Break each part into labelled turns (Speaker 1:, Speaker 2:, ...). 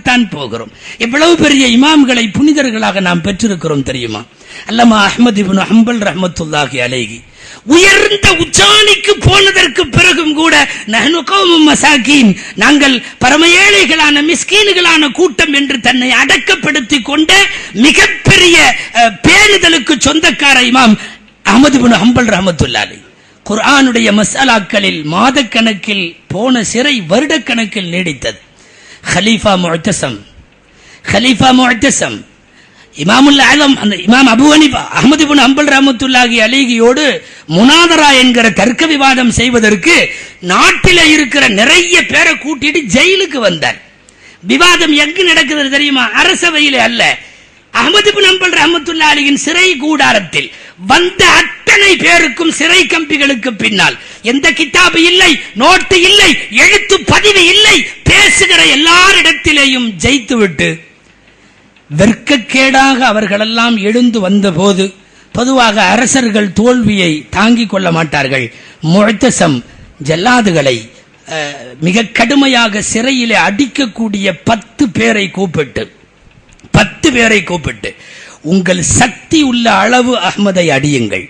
Speaker 1: தான் போகிறோம். எவ்வளவு பெரிய இமாம்களை புனிதர்களாக நாம் பெற்றிருக்கிறோம் தெரியுமா? அல்லமா அஹ்மத் இப்னு ஹம்பல் ரஹ்மத்துல்லாஹி அலைஹி உயர்ந்த உச்சாணிக்கு போனதற்கு பிறகும் கூட நஹ்னு கௌமும் மசாகீன், நாங்கள் பரம ஏழைகளான மிஸ்கீன்களான கூட்டம் என்று தன்னை அடக்கப்படுத்திக் கொண்ட மிகப்பெரிய பேணுதலுக்கு சொந்தக்கார இமாம் அஹ்மத் இப்னு ஹம்பல் ரஹ்மத்துல்லாஹி குர்ஆனுடைய மசாலாக்களில் மாதக்கணக்கில் போன சிறை வருடக்கணக்கில் நீடித்தது. खलीफा मुअतसम இமாமுல் ஆலம் அந்த இமாம் அபூ ஹனீஃபா அஹ்மத் இப்னு ஹம்பல் ரஹ்மத்துல்லாஹி அலைஹியோடு முனாதரா என்கிற தர்க்க விவாதம் செய்வதற்கு நாட்டில இருக்கிற நிறைய பேரை கூட்டிட்டு ஜெயிலுக்கு வந்தார். விவாதம் எங்கு நடக்குது தெரியுமா? அரசவையிலே அல்ல, அஹ்மத் இப்னு ஹம்பல் ரஹ்மத்துல்லாஹி அலைஹியின் சிறை கூடாரத்தில். வந்த அத்தனை பேருக்கும் சிறை கம்பிகளுக்கு பின்னால் எந்த கிதாபு இல்லை, நோட்டு இல்லை, எழுத்து பதிவு இல்லை, பேசுகிற எல்லாரிடத்திலேயும் ஜெயித்து விட்டு வெட்கக்கேடாக அவர்களெல்லாம் எழுந்து வந்த போது, பொதுவாக அரசர்கள் தோல்வியை தாங்கிக் கொள்ள மாட்டார்கள். முஅத்தஸம் ஜல்லாதுகளை மிக கடுமையாக சிறையிலே அடிக்கக்கூடிய 10 பேரை கூப்பிட்டு உங்கள் சக்தி உள்ள அளவு அஹ்மதை அடியுங்கள்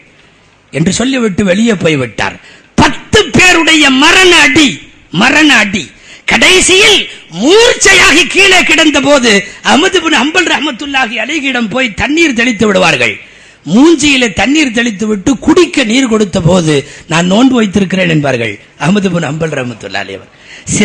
Speaker 1: என்று சொல்லிவிட்டு வெளியே போய்விட்டார். 10 பேருடைய மரண அடி. கடைசியில் மூர்ச்சையாகி கீழே கிடந்த போது அஹ்மத் இப்னு ஹம்பல் ரஹ்மத்துல்லாஹி அலைஹியிடம் போய் தண்ணீர் தெளித்து விடுவார்கள். மூஞ்சியிலே தண்ணீர் தெளித்து விட்டு குடிக்க நீர் கொடுத்த போது நான் நோன்பு வைத்திருக்கிறேன் என்பார்கள் அஹ்மத் இப்னு ஹம்பல் ரஹ்மத்துல்லாஹி அலைஹி.